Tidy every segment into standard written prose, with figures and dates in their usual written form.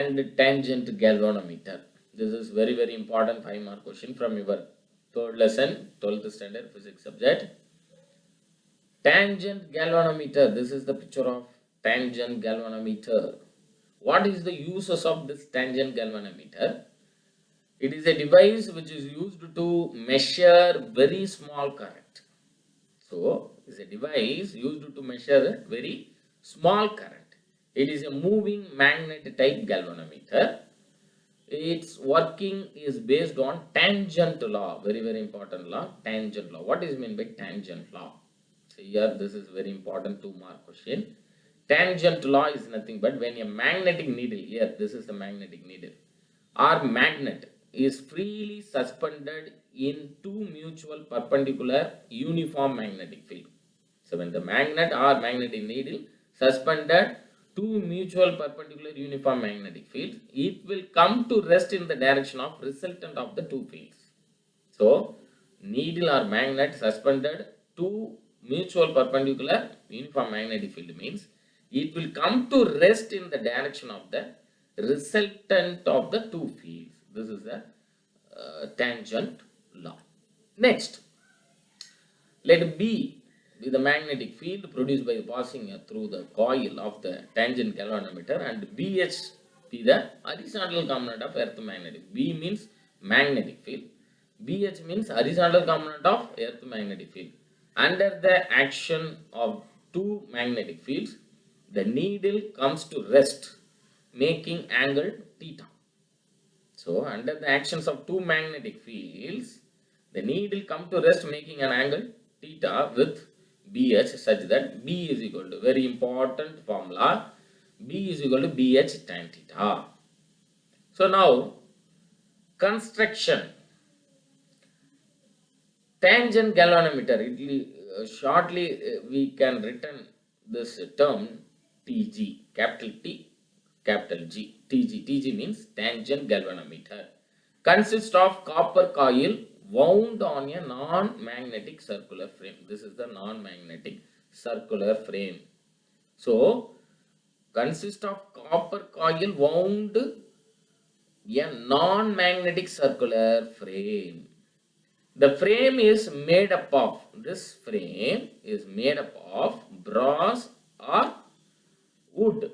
and tangent galvanometer. This is very very important 5-mark question from your third lesson, 12th standard physics subject. Tangent galvanometer. This is the picture of tangent galvanometer. What is the uses of this tangent galvanometer? It is a device which is used to measure very small current. So, it is a device used to measure very small current. It is a moving magnet type galvanometer. Its working is based on tangent law. Very very important law, tangent law. What is meant by tangent law? So here this is very important 2-mark question. Tangent law is nothing but when a magnetic needle, here this is the magnetic needle, or magnet is freely suspended in two mutual perpendicular uniform magnetic field. So when the magnet or magnetic needle suspended two mutual perpendicular uniform magnetic fields, it will come to rest in the direction of resultant of the two fields. So needle or magnet suspended two mutual perpendicular uniform magnetic field means it will come to rest in the direction of the resultant of the two fields. This is the tangent law. Next, let B be the magnetic field produced by passing through the coil of the tangent galvanometer, and BH be the horizontal component of earth magnetic. B means magnetic field, BH means horizontal component of earth magnetic field. Under the action of two magnetic fields, the needle comes to rest, making angle theta. So, under the actions of two magnetic fields, the needle come to rest, making an angle theta with BH such that B is equal to, very important formula, B is equal to BH tan theta. So, now construction. Tangent galvanometer, shortly we can written this term TG, capital T, capital G, TG. TG means tangent galvanometer. Consists of copper coil wound on a non-magnetic circular frame. This is the non-magnetic circular frame. So, consists of copper coil wound a non-magnetic circular frame. The frame is made up of, this frame is made up of brass or wood,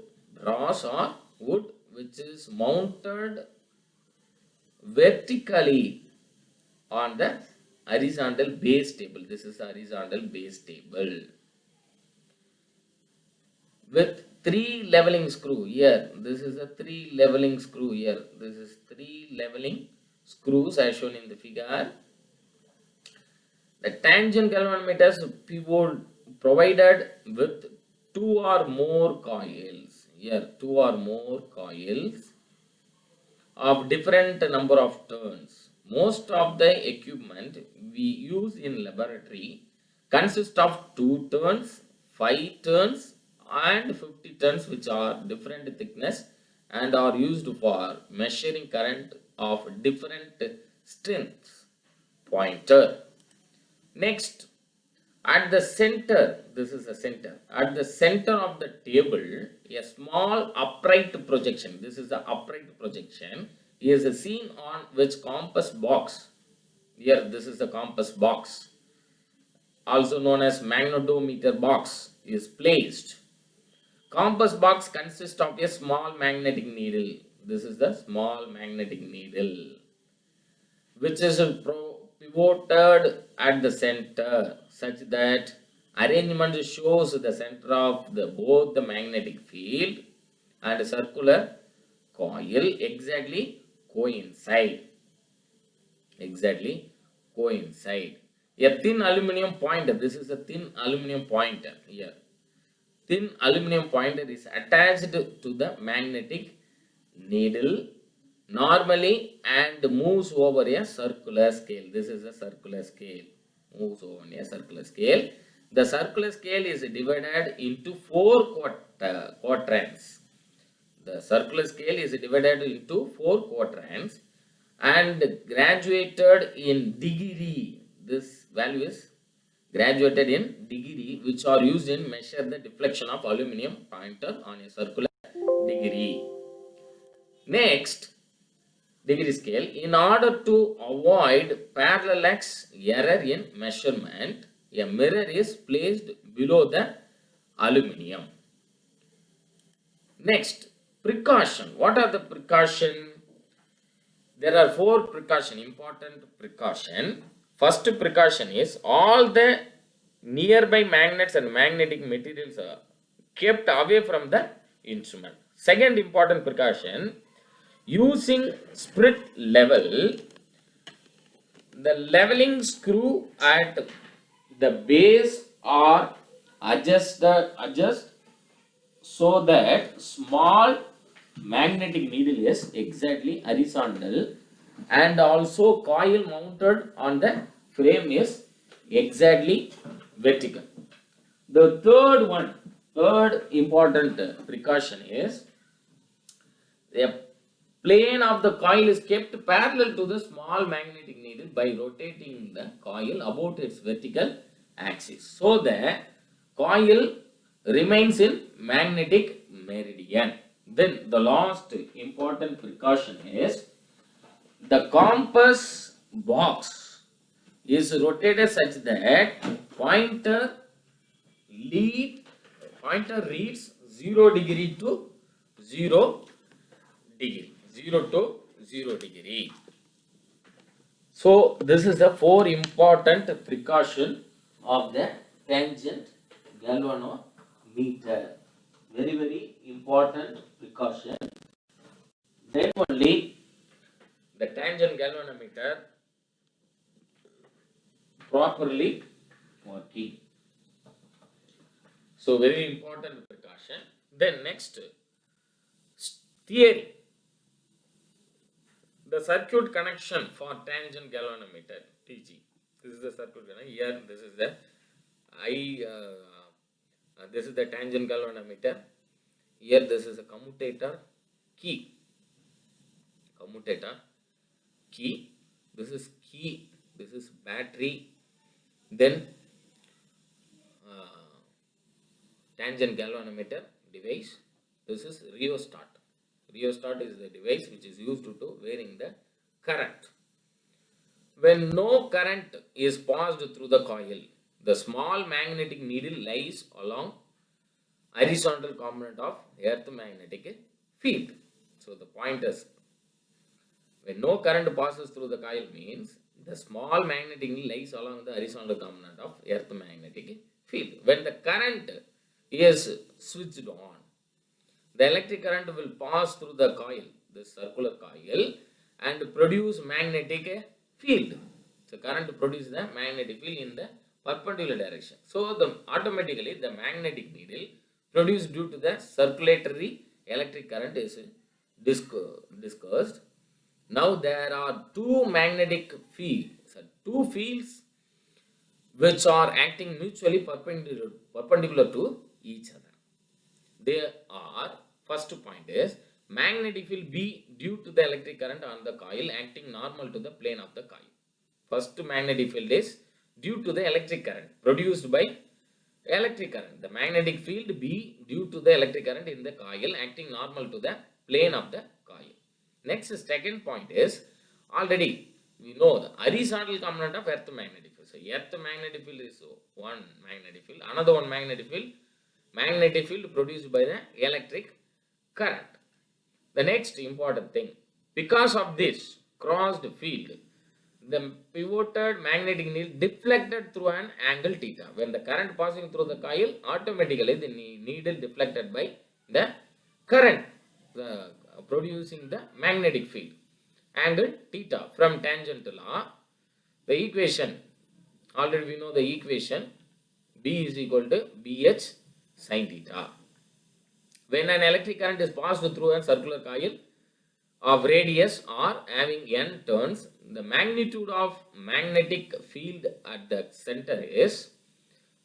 which is mounted vertically on the horizontal base table. This is the horizontal base table with 3 leveling screw here. This is a 3 leveling screw here. This is 3 leveling screws as shown in the figure. The tangent galvanometers pivot provided with 2 or more coils. Here 2 or more coils of different number of turns. Most of the equipment we use in laboratory consists of 2 turns, 5 turns and 50 turns, which are different thickness and are used for measuring current of different strengths. Pointer. Next, at the center, this is the center, at the center of the table, a small upright projection, this is the upright projection, is seen on which compass box, here this is the compass box, also known as magnetometer box, is placed. Compass box consists of a small magnetic needle, this is the small magnetic needle, which is pivoted at the center such that arrangement shows the center of both the magnetic field and circular coil exactly coincide. A thin aluminum pointer, this is a thin aluminum pointer here. Thin aluminum pointer is attached to the magnetic needle normally and moves over a circular scale. This is a circular scale, moves over a circular scale. The circular scale is divided into 4 quadrants. The circular scale is divided into 4 quadrants and graduated in degree. This value is graduated in degree, which are used in measure the deflection of aluminum pointer on a circular degree. Next, degree scale. In order to avoid parallax error in measurement, a mirror is placed below the aluminium. Next, precaution. What are the precaution? There are four precaution, important precaution. First precaution is all the nearby magnets and magnetic materials are kept away from the instrument. Second important precaution, using sprit level, the leveling screw at the base are adjust so that small magnetic needle is exactly horizontal, and also coil mounted on the frame is exactly vertical. The third important precaution is the plane of the coil is kept parallel to the small magnetic needle by rotating the coil about its vertical axis. So the coil remains in magnetic meridian. Then the last important precaution is the compass box is rotated such that pointer lead pointer reads 0 degree to 0 degree, 0 to 0 degree. So this is the four important precaution of the tangent galvanometer. Very important precaution. Then only the tangent galvanometer properly working. So very important precaution. Then next, theory. The circuit connection for tangent galvanometer TG. This is the circuit connection. Here this is the this is the tangent galvanometer. Here this is a commutator key. Commutator key. This is key. This is battery. Then tangent galvanometer device. This is rheostat. Rheostat is the device which is used to varying the current. When no current is passed through the coil, the small magnetic needle lies along horizontal component of earth magnetic field. So the point is, when no current passes through the coil means the small magnetic needle lies along the horizontal component of earth magnetic field. When the current is switched on, the electric current will pass through the coil, the circular coil, and produce magnetic field. So current produces the magnetic field in the perpendicular direction. So automatically the magnetic needle produced due to the circulatory electric current is discussed. Now there are two magnetic fields, two fields which are acting mutually perpendicular to each other. They are, first point is magnetic field B due to the electric current on the coil acting normal to the plane of the coil. First magnetic field is due to the electric current produced by electric current. The magnetic field B due to the electric current in the coil acting normal to the plane of the coil. Next, second point is, already we know the horizontal component of earth magnetic field. So earth magnetic field is one magnetic field, another one magnetic field produced by the electric current. The next important thing, because of this crossed field, the pivoted magnetic needle deflected through an angle theta. When the current passing through the coil, automatically the needle deflected by the current, producing the magnetic field. Angle theta from tangent law, the equation, already we know the equation, B is equal to BH sin theta. When an electric current is passed through a circular coil of radius r having n turns, the magnitude of magnetic field at the center is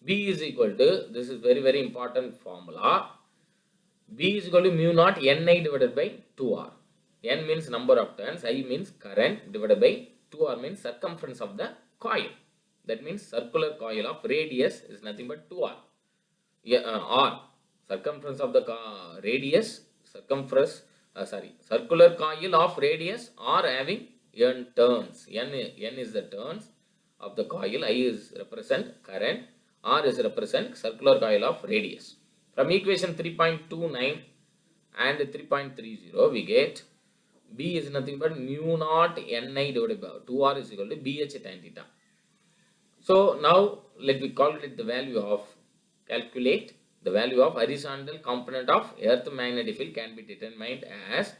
B is equal to, this is very important formula, B is equal to mu naught Ni divided by 2r. N means number of turns, I means current, divided by 2r means circumference of the coil. That means circular coil of radius is nothing but 2r. R, circumference of the radius, circumference circular coil of radius or having n turns. N is the turns of the coil, I is represent current, R is represent circular coil of radius. From equation 3.29 and 3.30 we get B is nothing but mu naught Ni divided by 2R is equal to BH tan theta. So now let me calculate the value of, calculate the value of horizontal component of earth magnetic field can be determined as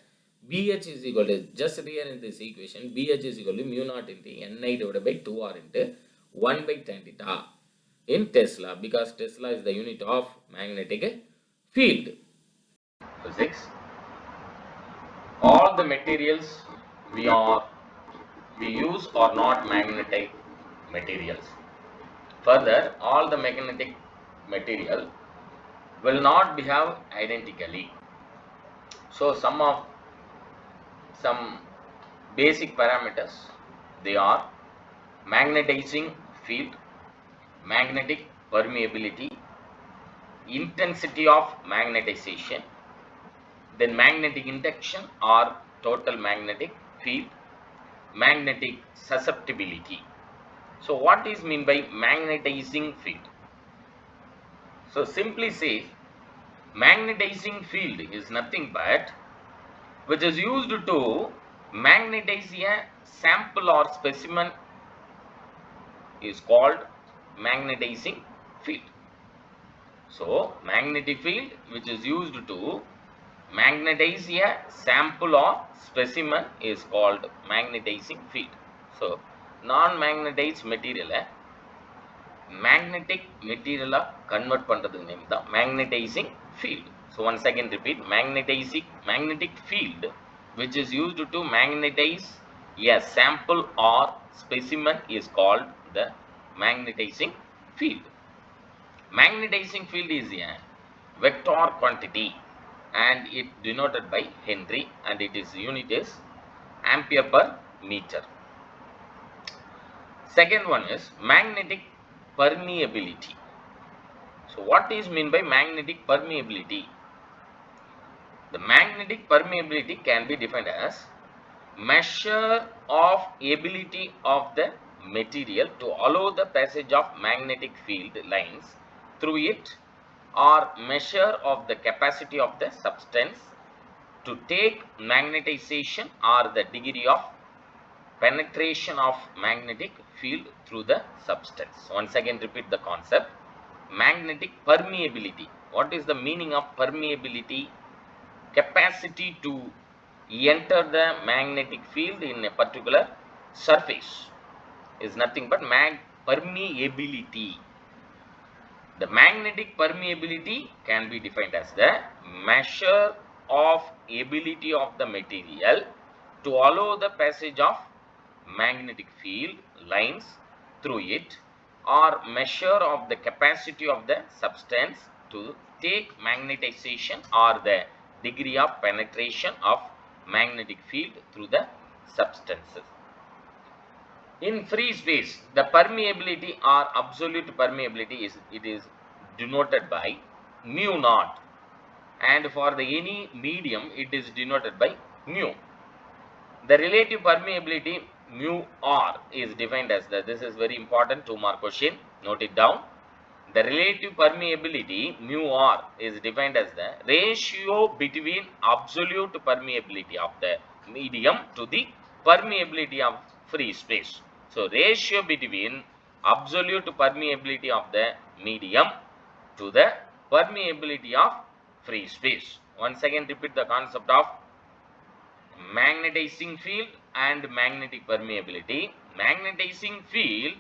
BH is equal to, just here in this equation, BH is equal to mu naught into Ni divided by 2R into 1 by tan theta in Tesla, because Tesla is the unit of magnetic field. Physics. All the materials we use are not magnetic materials. Further, all the magnetic material will not behave identically. So some basic parameters, they are magnetizing field, magnetic permeability, intensity of magnetization, then magnetic induction or total magnetic field, magnetic susceptibility. So what is mean by magnetizing field? So simply say, magnetizing field is nothing but which is used to magnetize a sample or specimen is called magnetizing field. So magnetic field which is used to magnetize a sample or specimen is called magnetizing field. So non-magnetized material magnetic material convert பண்றதுக்கு name தான் magnetizing field. So once again repeat, magnetic field which is used to magnetize a sample or specimen is called the magnetizing field. Magnetizing field is a vector quantity and it denoted by Henry and its unit is ampere per meter. Second one is magnetic permeability. So what is mean by magnetic permeability? The magnetic permeability can be defined as measure of ability of the material to allow the passage of magnetic field lines through it, or measure of the capacity of the substance to take magnetization or the degree of penetration of magnetic field through the substance. Once again repeat the concept. Magnetic permeability. What is the meaning of permeability? Capacity to enter the magnetic field in a particular surface is nothing but permeability. The magnetic permeability can be defined as the measure of ability of the material to allow the passage of magnetic field lines through it, or measure of the capacity of the substance to take magnetization or the degree of penetration of magnetic field through the substances. In free space, the permeability or absolute permeability is denoted by mu naught, and for the any medium it is denoted by mu. The relative permeability mu r is defined as the, this is very important 2-mark question, note it down. The relative permeability mu r is defined as the ratio between absolute permeability of the medium to the permeability of free space. So ratio between absolute permeability of the medium to the permeability of free space. Once again repeat the concept of magnetizing field and magnetic permeability. Magnetizing field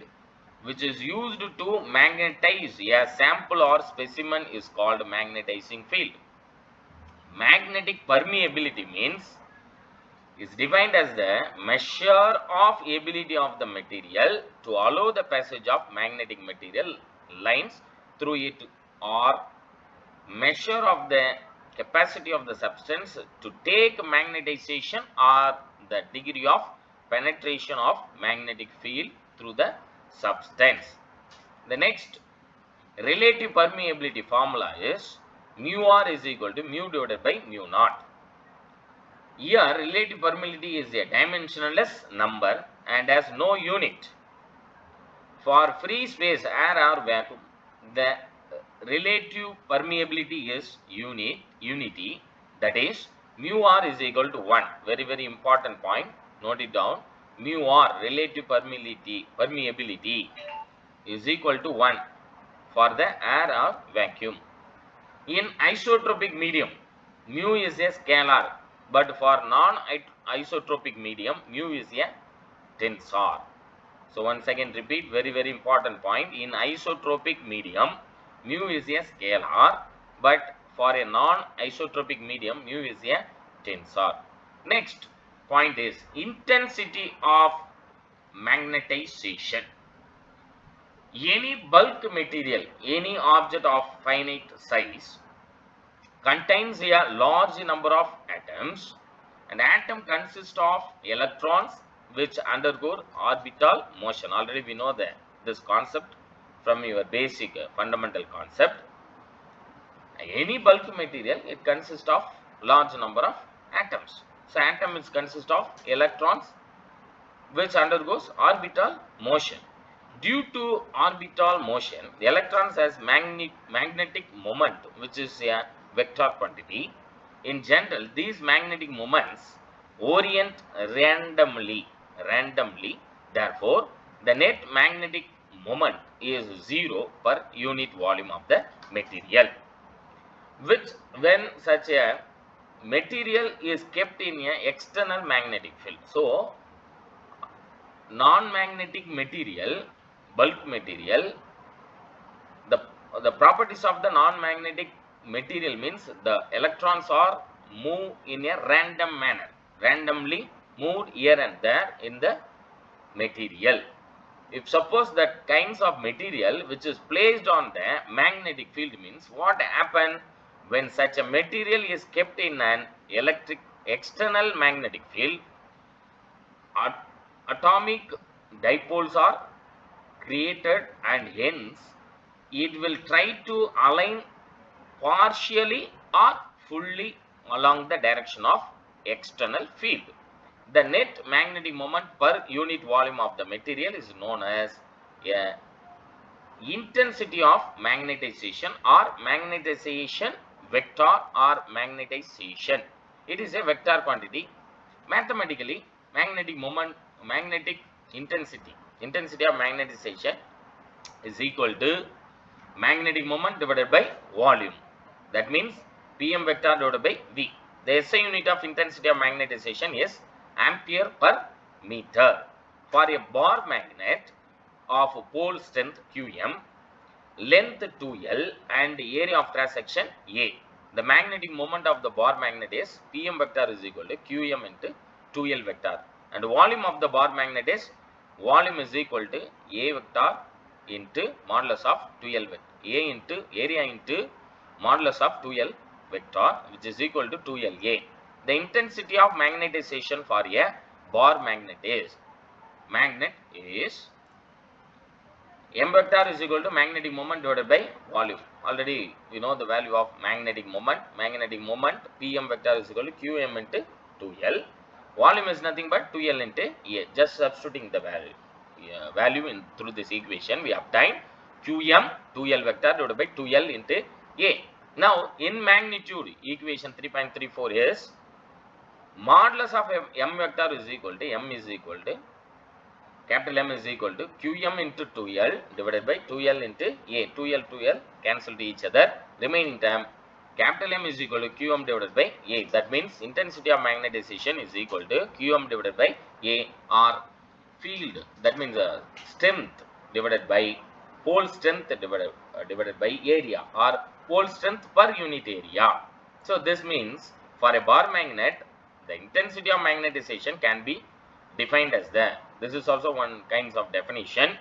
which is used to magnetize a sample or specimen is called magnetizing field. Magnetic permeability means is defined as the measure of ability of the material to allow the passage of magnetic material lines through it, or measure of the capacity of the substance to take magnetization or the degree of penetration of magnetic field through the substance. The next relative permeability formula is mu r is equal to mu divided by mu naught. Here, relative permeability is a dimensionless number and has no unit. For free space, air or vacuum, the relative permeability is unity, that is mu r is equal to 1. Very, very important point. Note it down. Mu r, relative permeability is equal to 1 for the air or vacuum. In isotropic medium, mu is a scalar, but for non-isotropic medium, mu is a tensor. So once again repeat, very, very important point. In isotropic medium, mu is a scalar, but for a non-isotropic medium, mu is a tensor. Next point is intensity of magnetization. Any bulk material, any object of finite size contains a large number of atoms. An atom consists of electrons which undergo orbital motion. Already we know this concept from your basic fundamental concept. Any bulk material, it consists of large number of atoms. So atom is consist of electrons which undergoes orbital motion. Due to orbital motion, the electrons has magnetic moment, which is a vector quantity. In general, these magnetic moments orient randomly. Therefore, the net magnetic moment is 0 per unit volume of the material. Which, when such a material is kept in a external magnetic field. So, non-magnetic material, bulk material, the properties of the non-magnetic material means the electrons are moved in a random manner, randomly moved here and there in the material. If suppose that kinds of material which is placed on the magnetic field means, what happen when such a material is kept in an external magnetic field, atomic dipoles are created and hence it will try to align partially or fully along the direction of external field. The net magnetic moment per unit volume of the material is known as a intensity of magnetization or magnetization vector or magnetization. It is a vector quantity. Mathematically, magnetic intensity of magnetization is equal to magnetic moment divided by volume. That means Pm vector divided by V. The SI unit of intensity of magnetization is ampere per meter. For a bar magnet of pole strength Qm, length 2L and area of cross section A, the magnetic moment of the bar magnet is Pm vector is equal to Qm into 2L vector, and volume of the bar magnet is volume is equal to A vector into modulus of 2L vector, A into area into modulus of 2L vector, which is equal to 2LA. The intensity of magnetization for a bar magnet is M vector is equal to magnetic moment divided by volume. Already we know the value of magnetic moment. Magnetic moment Pm vector is equal to Qm into 2L. Volume is nothing but 2L into A. Just substituting the value in through this equation, we obtain Qm 2L vector divided by 2L into A. Now in magnitude, equation 3.34 is modulus of M vector is equal to M is equal to capital M is equal to Qm into 2L divided by 2L into A. 2L cancel to each other. Remaining term capital M is equal to Qm divided by A. That means intensity of magnetization is equal to Qm divided by A, or field, that means strength divided by pole strength divided by area, or pole strength per unit area. So this means for a bar magnet, the intensity of magnetization can be defined as this is also one kind of definition.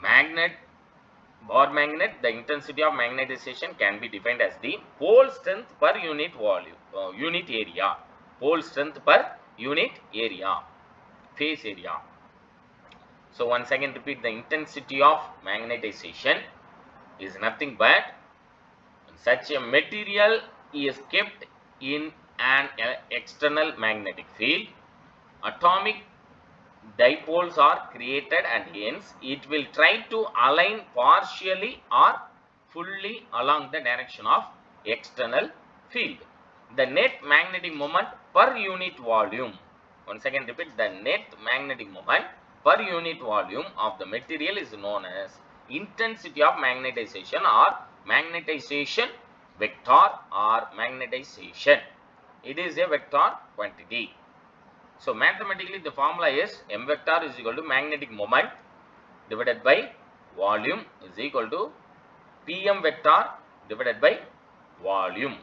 Bar magnet, the intensity of magnetization can be defined as the pole strength per unit volume, unit area, pole strength per unit area, phase area. So once again repeat, the intensity of magnetization is nothing but such a material is kept in an external magnetic field, atomic dipoles are created and hence it will try to align partially or fully along the direction of external field. The net magnetic moment per unit volume, once again repeat, the net magnetic moment per unit volume of the material is known as intensity of magnetization or magnetization vector or magnetization. It is a vector quantity. So mathematically the formula is m vector is equal to magnetic moment divided by volume is equal to pm vector divided by volume.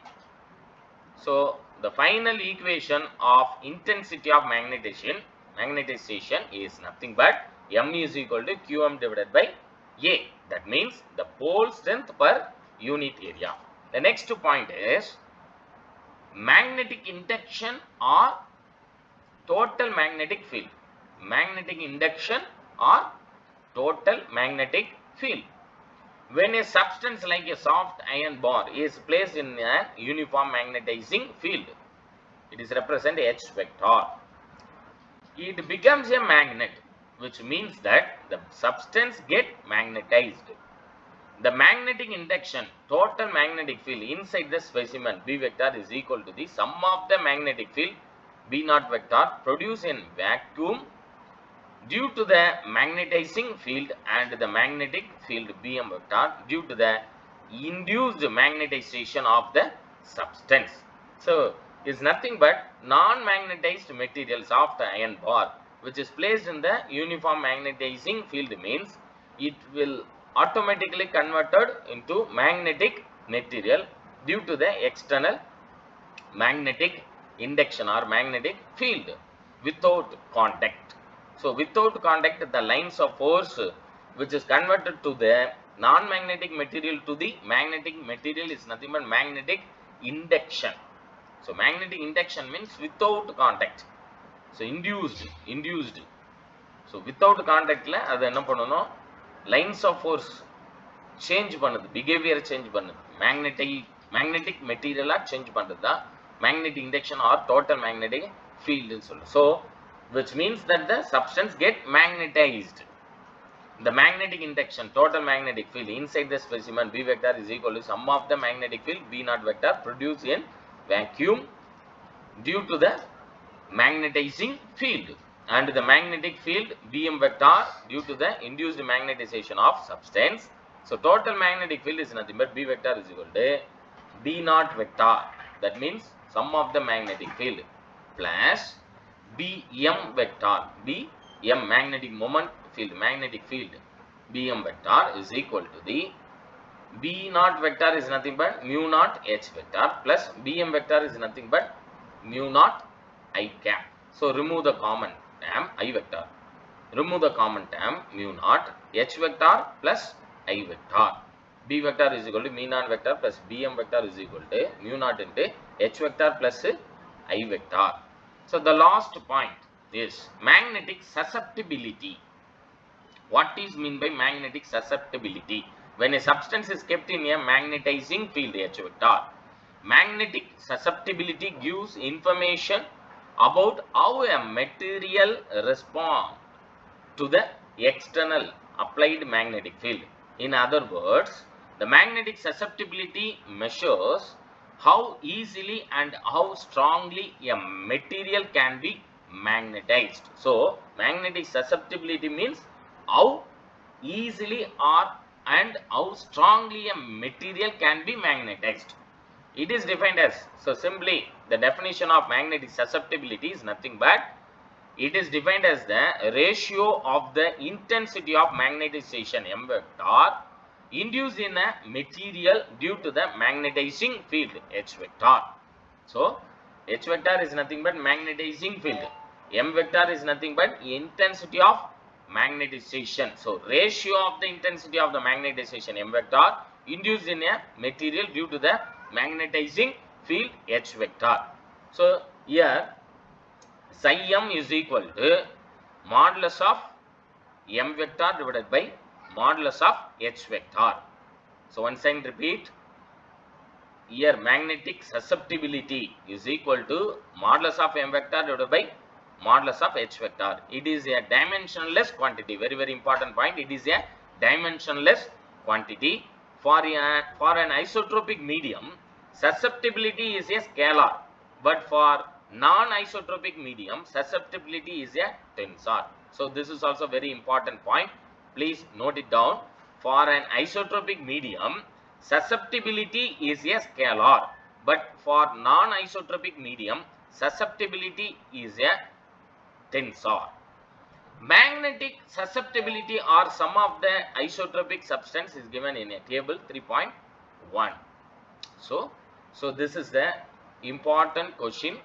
So the final equation of intensity of magnetization is nothing but m is equal to qm divided by a. That means the pole strength per unit area. The next point is magnetic induction or total magnetic field. Magnetic induction or total magnetic field. When a substance like a soft iron bar is placed in a uniform magnetizing field, it is represented H vector. It becomes a magnet, which means that the substance get magnetized. The magnetic induction total magnetic field inside the specimen B vector is equal to the sum of the magnetic field B naught vector produced in vacuum due to the magnetizing field and the magnetic field Bm vector due to the induced magnetization of the substance. So, is nothing but non-magnetized material soft iron bar which is placed in the uniform magnetizing field means it will automatically converted into magnetic material due to the external magnetic induction or magnetic field without contact. So without contact, the lines of force which is converted to the non-magnetic material to the magnetic material is nothing but magnetic induction. So magnetic induction means without contact. So induced. So without contact la adu enna pannanum, lines of force change பண்ணுது, behavior change பண்ணுது, magnetic material change பண்ணுது magnetic induction or total magnetic field ன்னு சொல்றோம். So which means that the substance get magnetized. The magnetic induction total magnetic field inside the specimen B vector is equal to sum of the magnetic field B naught vector produced in vacuum due to the magnetizing field and the magnetic field Bm vector due to the induced magnetization of substance. So total magnetic field is nothing but B vector is equal to B naught vector, that means sum of the magnetic field plus Bm vector, Bm magnetic moment field, magnetic field Bm vector is equal to the B naught vector is nothing but mu naught H vector plus Bm vector is nothing but mu naught I cap. So remove the common term I vector, remove the common term mu naught H vector plus I vector. B vector is equal to mu naught vector plus Bm vector is equal to mu naught into H vector plus I vector. So the last point is magnetic susceptibility. What is mean by magnetic susceptibility? When a substance is kept in a magnetizing field H vector, magnetic susceptibility gives information about how a material responds to the external applied magnetic field. In other words, the magnetic susceptibility measures how easily and how strongly a material can be magnetized. So magnetic susceptibility means how easily and how strongly a material can be magnetized. It is defined as, so simply the definition of magnetic susceptibility is nothing but it is defined as the ratio of the intensity of magnetization M vector induced in a material due to the magnetizing field H vector. So H vector is nothing but magnetizing field, M vector is nothing but intensity of magnetization. So ratio of the intensity of the magnetization M vector induced in a material due to the magnetizing field H vector. So here psi m is equal to modulus of M vector divided by modulus of H vector. So once again repeat, here magnetic susceptibility is equal to modulus of m vector divided by modulus of h vector. It is a dimensionless quantity. Very, very important point. It is a dimensionless quantity. For an isotropic medium, susceptibility is a scalar, but for non-isotropic medium, susceptibility is a tensor. So this is also very important point. Please note it down. For an isotropic medium, susceptibility is a scalar, but for non-isotropic medium, susceptibility is a tensor. Magnetic susceptibility or sum of the isotropic substance is given in a table 3.1. So this is the important question.